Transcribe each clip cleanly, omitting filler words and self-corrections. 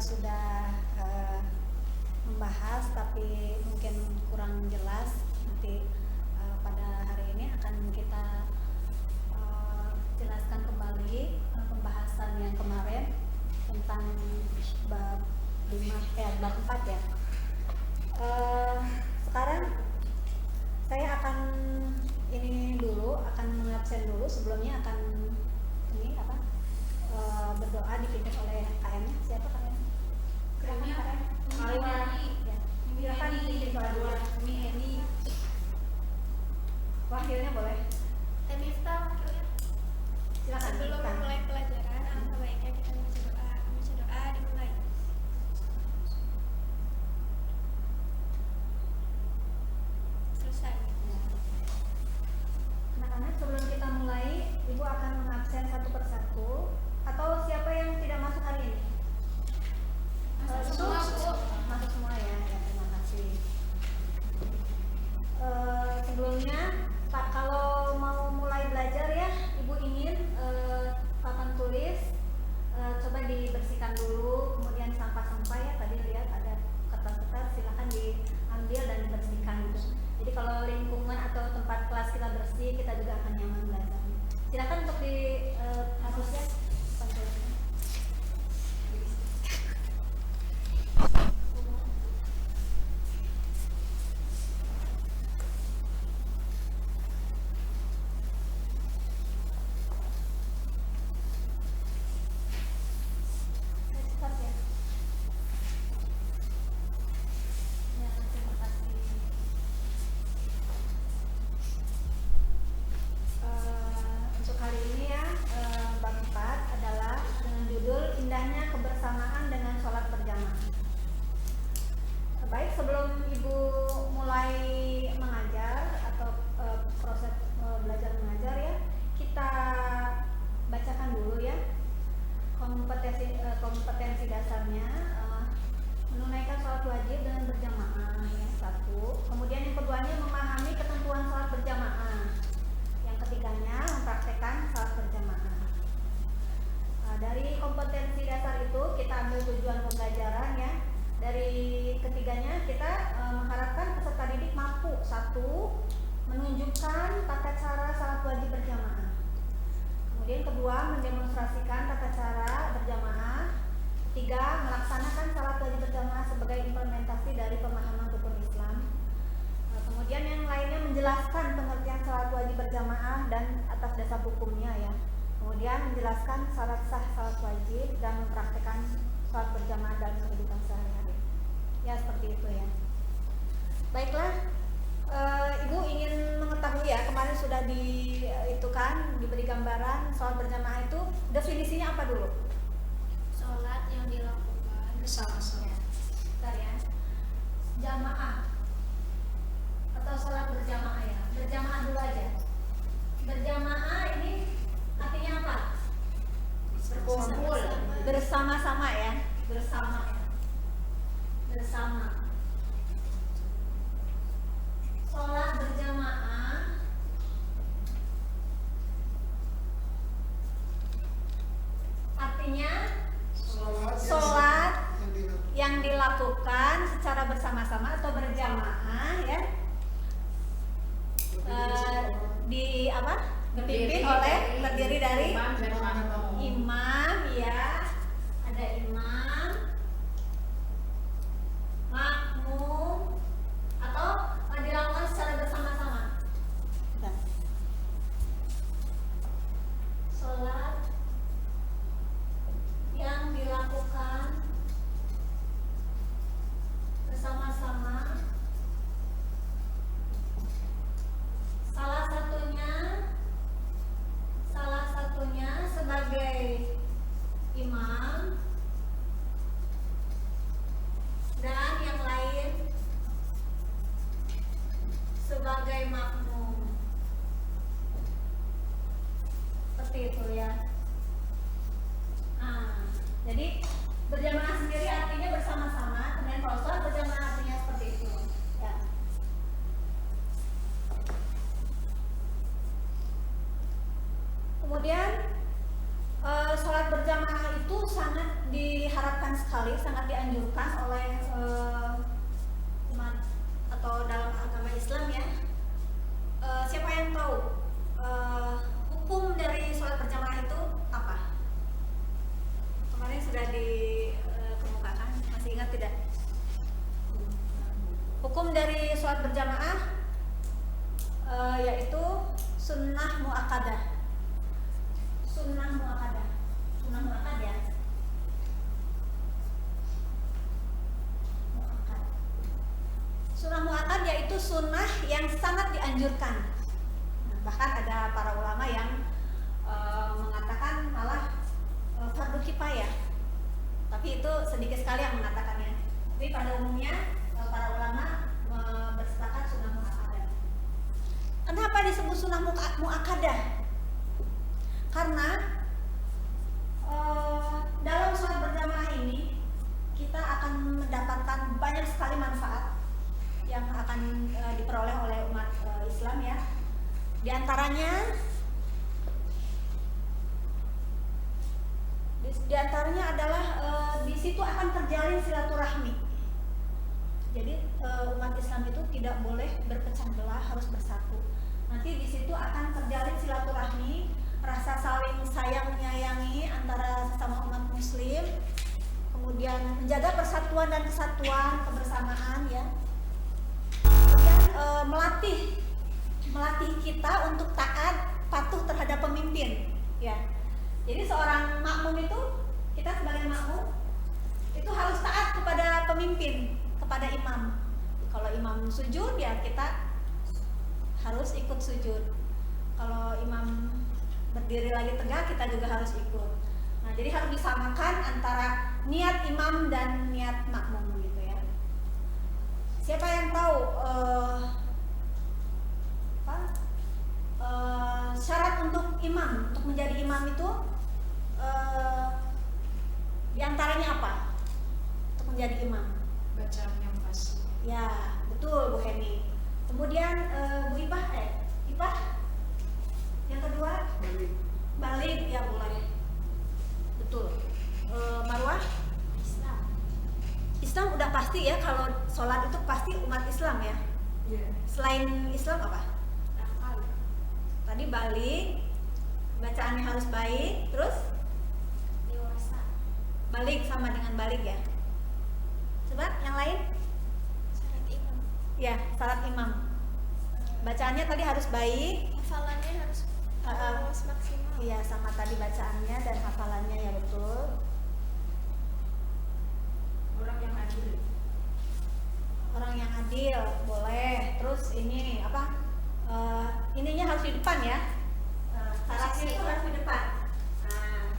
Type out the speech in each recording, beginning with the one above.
sudah membahas tapi mungkin kurang jelas. Nanti pada hari ini akan kita jelaskan kembali pembahasan yang kemarin tentang bab 4 ya. Sekarang saya akan mengabsen dulu, sebelumnya akan berdoa dipimpin oleh KM. Siapa KM? Silakan dipimpin doa. Wakilnya boleh. Silakan. Sebelum memulai pelajaran, alangkah baiknya kita membaca doa. Membaca doa dimulai. Selesai. Anak-anak, sebelum kita mulai, Ibu akan mengabsen satu persatu. Atau siapa yang tidak masuk hari ini? Masuk semua ya. Terima kasih. Sebelumnya, Pak, kalau mau mulai belajar ya, Ibu ingin papan tulis coba dibersihkan dulu, kemudian sampah-sampah ya, tadi lihat ada kertas-kertas, silakan diambil dan dibersihkan gitu. Jadi kalau lingkungan atau tempat kelas kita bersih, kita juga akan nyaman belajar. Silakan untuk dihapus ya papan tulisnya. Cepat ya. Ya, terima kasih. Untuk hari ini ya, bab 4 adalah dengan judul Indahnya Kebersamaan dengan Sholat Berjamaah. Baik, sebelum Ibu mulai mengajar atau proses belajar mengajar ya, kita bacakan dulu ya kompetensi dasarnya. Menunaikan sholat wajib dengan berjamaah ya, 1. Kemudian yang keduanya memahami ketentuan sholat berjamaah. Yang ketiganya mempraktekkan sholat berjamaah. Dari kompetensi dasar itu kita ambil tujuan pembelajaran ya. Dari ketiganya kita mengharapkan peserta didik mampu 1. Menunjukkan tata cara sholat wajib berjamaah. Kemudian kedua, mendemonstrasikan tata cara berjamaah. 3. Melaksanakan sholat wajib berjamaah sebagai implementasi dari pemahaman rukun Islam. Kemudian yang lainnya menjelaskan pengertian sholat wajib berjamaah dan atas dasar hukumnya ya. Kemudian menjelaskan syarat sah sholat wajib dan mempraktekkan sholat berjamaah dalam kehidupan sehari-hari. Ya, seperti itu ya. Baiklah, Ibu ingin mengetahui ya, kemarin sudah diberi gambaran sholat berjamaah itu definisinya apa dulu? Sholat yang dilakukan Bersama-sama. Bentar ya. Jamaah atau sholat berjamaah ya. Berjamaah dulu aja. Berjamaah ini artinya apa? Berkumpul. Bersama-sama ya. Bersama ya. Bersama. Sholat berjamaah artinya sholat yang dilakukan secara bersama-sama atau berjamaah ya, dipimpin oleh, terdiri dari imam ya, ada imam, makmum, atau dilakukan secara bersama-sama. Sholat yang dilakukan bersama-sama, salah satunya sebagai imam dan yang lain sebagai makmum. Seperti itu ya. Jadi berjamaah sendiri artinya bersama-sama, kemudian kalau sholat berjamaah artinya seperti itu ya. Kemudian sholat berjamaah itu sangat diharapkan sekali, sangat dianjurkan oleh umat atau dalam agama Islam ya. Siapa yang tahu hukum dari sholat berjamaah itu apa? Kemarin sudah dikemukakan, masih ingat tidak? Hukum dari sholat berjamaah yaitu sunnah muakkadah. Sunnah muakkadah. Sunnah muakkad ya. Muakkad. Sunnah muakkad yaitu sunnah yang sangat dianjurkan. Nah, bahkan ada para ulama yang mengatakan malah fardu kifayah. Tapi itu sedikit sekali yang mengatakannya. Tapi pada umumnya para ulama bersepakat sunnah muakkadah. Kenapa disebut sunnah muakkadah? Karena dalam sholat berjamaah ini kita akan mendapatkan banyak sekali manfaat yang akan diperoleh oleh umat Islam ya. Di antaranya adalah di situ akan terjalin silaturahmi. Jadi umat Islam itu tidak boleh berpecah belah, harus bersatu. Nanti di situ akan terjalin silaturahmi, rasa saling sayang menyayangi antara sesama umat Muslim, kemudian menjaga persatuan dan kesatuan, kebersamaan ya. Kemudian melatih kita untuk taat, patuh terhadap pemimpin ya. Jadi seorang makmum itu, kita sebagai makmum itu harus taat kepada pemimpin, kepada imam. Kalau imam sujud ya kita harus ikut sujud. Kalau imam berdiri lagi tegak, kita juga harus ikut. Nah, jadi harus disamakan antara niat imam dan niat makmum gitu ya. Siapa yang tahu syarat untuk imam, untuk menjadi imam itu diantaranya apa? Untuk menjadi imam? Bacaan yang pas. Ya, betul Bu Heni. Kemudian Bu Ipah, yang kedua balik ya mulai. Betul. Marwah? Islam udah pasti ya, kalau sholat itu pasti umat Islam ya. Iya. Selain Islam apa? Tadi balik, bacaannya harus baik, terus Dewasa. balik sama dengan balik ya. Coba yang lain? Syarat imam. Ya, syarat imam. Bacaannya tadi harus baik. Hafalannya harus maksimal. Iya, sama tadi bacaannya dan hafalannya ya betul. Orang yang adil. Orang yang adil boleh. Terus ini apa? Ininya harus di depan ya. Syaratnya itu harus di depan. Nah,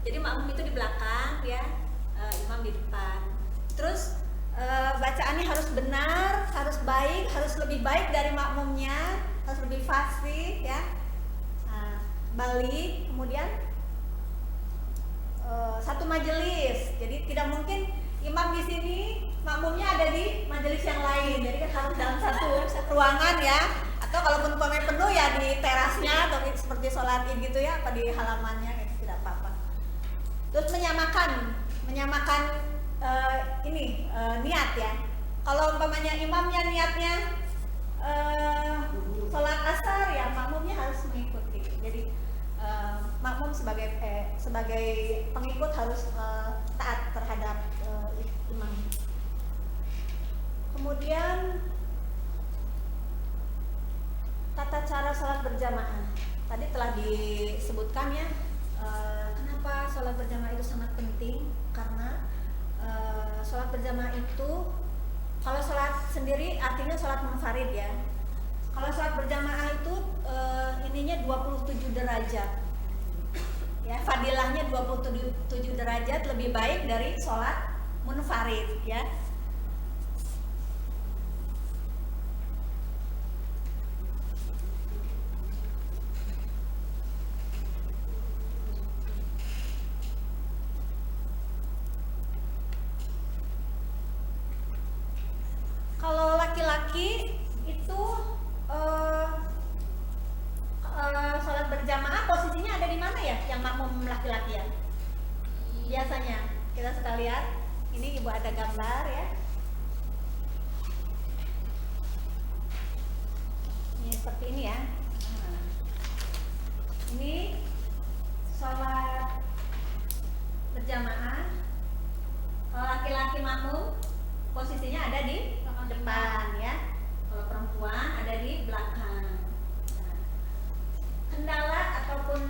jadi makmum itu di belakang ya, imam di depan. Terus bacaannya harus benar, harus baik, harus lebih baik dari makmumnya, harus lebih fasih ya. Nah, balik, kemudian satu majelis. Jadi tidak mungkin imam di sini, makmumnya ada di majelis yang lain. Jadi kan harus dalam satu ruangan ya. Atau kalaupun umpamanya penuh ya di terasnya atau seperti sholat id gitu ya, apa di halamannya itu tidak apa-apa. Terus menyamakan niat ya. Kalau umpamanya imamnya niatnya sholat asar ya makmumnya harus mengikuti. Jadi makmum sebagai pengikut harus taat terhadap imam. Kemudian tata cara sholat berjamaah tadi telah disebutkan ya. Kenapa sholat berjamaah itu sangat penting? Karena sholat berjamaah itu, kalau sholat sendiri artinya sholat munfarid ya. Kalau sholat berjamaah itu ininya 27 derajat ya, fadilahnya 27 derajat lebih baik dari sholat munfarid ya. Kalau laki-laki itu sholat berjamaah posisinya ada di mana ya? Yang makmum laki-laki ya? Biasanya lihat, ini ibu ada gambar ya. Ini seperti ini ya. Nah, ini sholat berjamaah. Kalau laki-laki makmum posisinya ada di depan ya. Kalau perempuan ada di belakang. Nah, kendala ataupun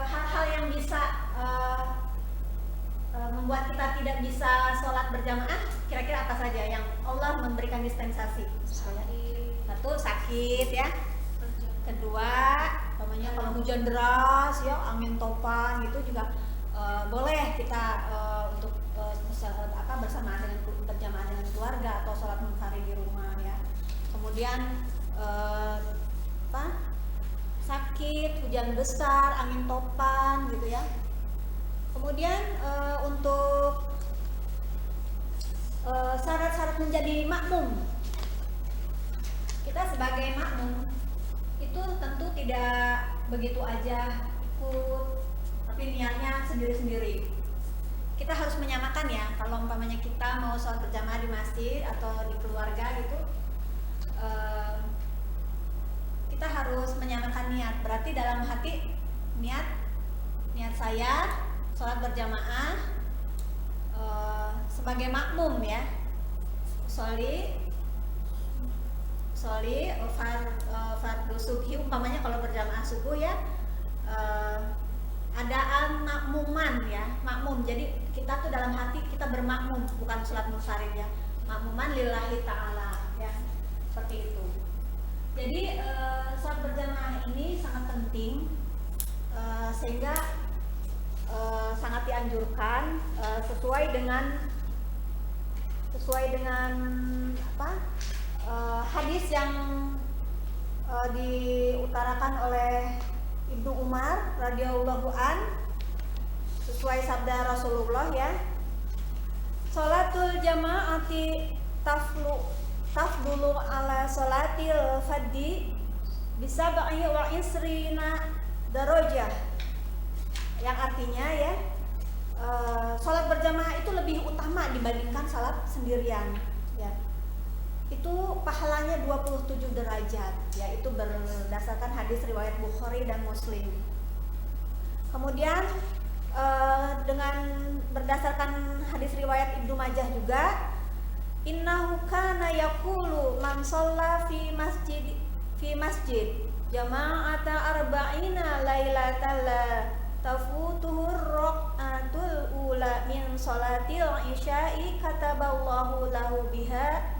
hal-hal yang bisa membuat kita tidak bisa sholat berjamaah, kira-kira apa saja yang Allah memberikan dispensasi? Satu, sakit ya. Kedua, namanya kalau hujan deras ya, angin topan gitu juga boleh kita untuk bersamaan dengan berjamaah dengan keluarga atau sholat munfarid di rumah ya. Kemudian sakit, hujan besar, angin topan gitu ya. Kemudian untuk syarat-syarat menjadi makmum, kita sebagai makmum itu tentu tidak begitu aja ikut, tapi niatnya sendiri-sendiri. Kita harus menyamakan ya, kalau umpamanya kita mau sholat berjamaah di masjid atau di keluarga gitu, kita harus menyamakan niat. Berarti dalam hati niat saya sholat berjamaah sebagai makmum ya, fardu subhi, umpamanya kalau berjamaah subuh ya, adaan makmuman ya, makmum. Jadi kita tuh dalam hati kita bermakmum, bukan sholat munfarid ya, makmuman lillahi ta'ala ya, seperti itu. Jadi sholat berjamaah ini sangat penting, sehingga sangat dianjurkan sesuai dengan hadis yang diutarakan oleh Ibnu Umar radhiyallahu an, sesuai sabda Rasulullah ya. Sholatul jama'ati tafdulu ala sholatil fadhi bisa ba'yi wa isrina darajah, yang artinya ya, sholat berjamaah itu lebih utama dibandingkan sholat sendirian ya. Itu pahalanya 27 derajat ya, itu berdasarkan hadis riwayat Bukhari dan Muslim. Kemudian dengan berdasarkan hadis riwayat Ibnu Majah juga, innahu kana yaqulu man shalla fi masjid jama'ata arba'ina lailatan la tafutuhu raq'atul ula min sholatil isya'i kataballahu lahu biha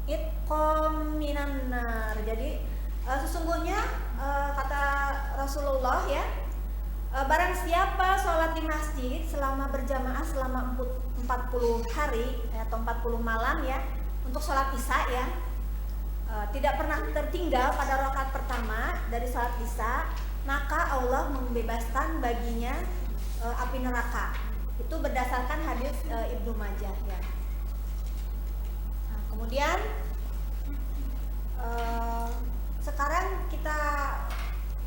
itqam minan nar. Jadi sesungguhnya kata Rasulullah ya, barang siapa sholat di masjid selama berjamaah selama 40 hari atau 40 malam ya, untuk sholat isya ya, tidak pernah tertinggal pada rakaat pertama dari sholat isya, maka Allah membebaskan baginya api neraka. Itu berdasarkan hadis Ibnu Majah ya. Nah, kemudian sekarang kita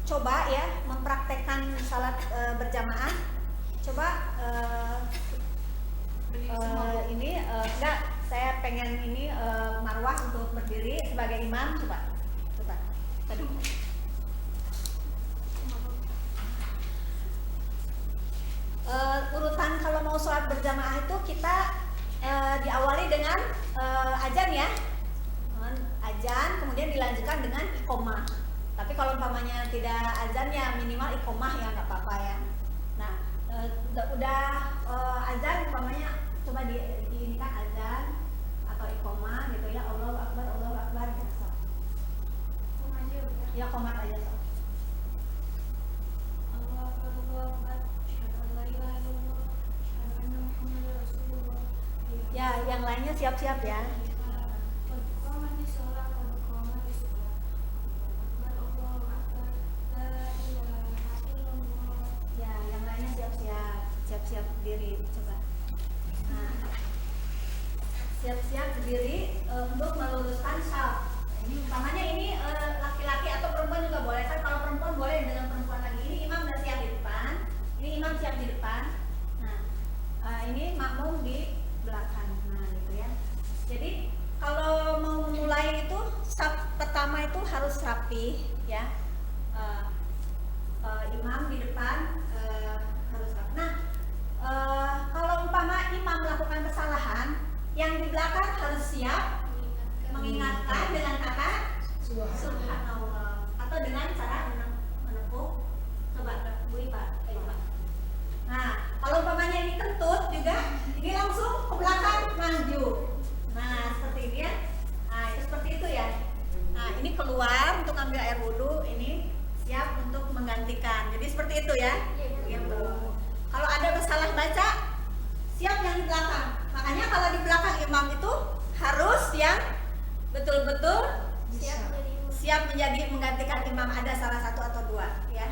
coba ya mempraktekkan salat berjamaah. Coba enggak, saya pengen ini Marwah untuk berdiri sebagai imam. Coba tadi. Urutan kalau mau sholat berjamaah itu kita diawali dengan azan ya, azan, kemudian dilanjutkan dengan iqomah. Tapi kalau umpamanya tidak azan ya minimal iqomah ya, nggak apa-apa ya. Nah udah azan umpamanya coba diinikan azan atau iqomah gitu ya, Allahu Akbar gitu. Ya qomat aja so. Ya, yang lainnya siap-siap ya. Ya, yang lainnya siap-siap berdiri, coba. Nah, siap-siap berdiri untuk meluruskan syaf. Ini umpamanya ini laki-laki atau perempuan juga boleh kan? Kalau perempuan boleh dengan perempuan lagi. Ini imam udah siap di depan, ini imam siap di depan. Nah, rapi ya. Imam di depan harus rapi. Nah, kalau umpama imam melakukan kesalahan, yang di belakang harus siap mengingatkan dengan kata subhanallah atau dengan cara menepuk. Coba Bu Ipa, Pak. Nah, kalau umpamanya ini kentut juga, ini langsung ke belakang maju. Nah, seperti ini ya. Nah, itu seperti itu ya. Nah, ini keluar untuk ambil air wudhu, ini siap untuk menggantikan. Jadi seperti itu ya. Gitu. Kalau ada salah baca, siap yang di belakang. Makanya kalau di belakang imam itu harus yang betul-betul siap menjadi menggantikan imam, ada salah satu atau dua ya.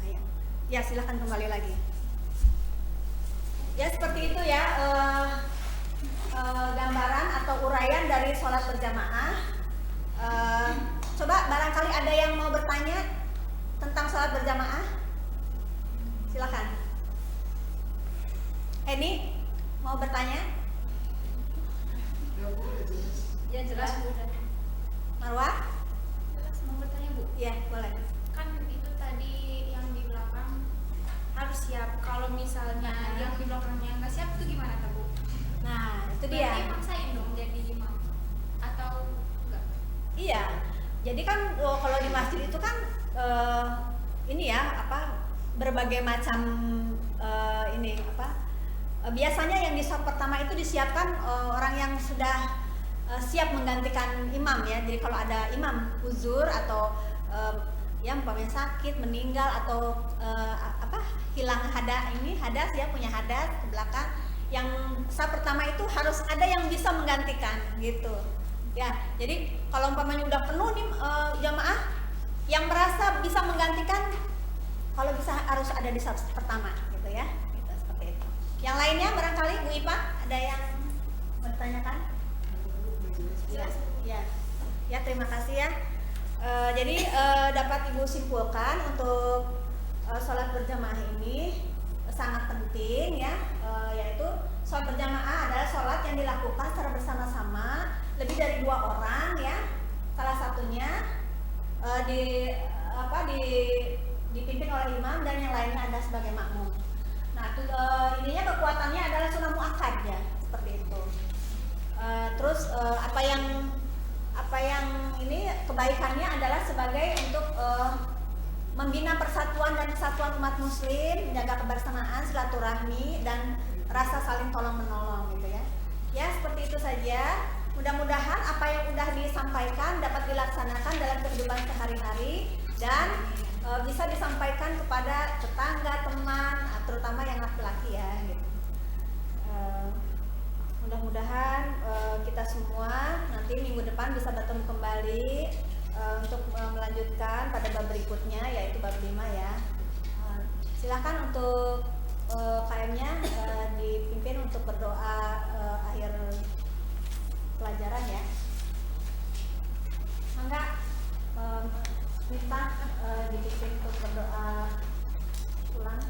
Ayo. Ya, silahkan kembali lagi. Ya, seperti itu ya gambaran atau uraian dari sholat berjamaah. Coba barangkali ada yang mau bertanya tentang sholat berjamaah, silakan. Eni mau bertanya? Ya, jelas Bu. Marwah? Jelas, mau bertanya Bu? Iya, boleh. Kan itu tadi yang di belakang harus siap. Kalau misalnya yang di belakangnya nggak siap itu gimana tuh Bu? Nah, itu Berarti dia. maksain dong jadi imam atau enggak? Iya. Jadi kan kalau di masjid itu kan ini ya berbagai macam biasanya yang di saf pertama itu disiapkan orang yang sudah siap menggantikan imam ya. Jadi kalau ada imam uzur atau yang umpamanya sakit, meninggal atau hilang hadas ya, punya hadas ke belakang, yang saf pertama itu harus ada yang bisa menggantikan gitu ya. Jadi kalau umpamanya udah penuh nih jamaah yang merasa bisa menggantikan, kalau bisa harus ada di saf pertama gitu ya, gitu, seperti itu. Yang lainnya barangkali Bu Ipa ada yang bertanyakan? Ya, ya, terima kasih ya. Jadi dapat Ibu simpulkan untuk sholat berjamaah ini sangat penting ya, yaitu sholat berjamaah adalah sholat yang dilakukan secara bersama-sama lebih dari 2 orang ya. Salah satunya dipimpin oleh imam dan yang lainnya ada sebagai makmum. Nah, ininya kekuatannya adalah sunnah muakkad ya, seperti itu. Terus apa yang ini kebaikannya adalah sebagai untuk membina persatuan dan kesatuan umat muslim, menjaga kebersamaan, silaturahmi dan rasa saling tolong menolong gitu ya. Ya, seperti itu saja. Mudah-mudahan apa yang sudah disampaikan dapat dilaksanakan dalam kehidupan sehari-hari dan bisa disampaikan kepada tetangga, teman, terutama yang laki-laki ya gitu. Mudah-mudahan kita semua nanti minggu depan bisa bertemu kembali untuk melanjutkan pada bab berikutnya, yaitu bab 5 ya. Silakan untuk KM-nya dipimpin untuk berdoa akhir pelajaran ya. Mangga Miftah dipimpin untuk berdoa pulang.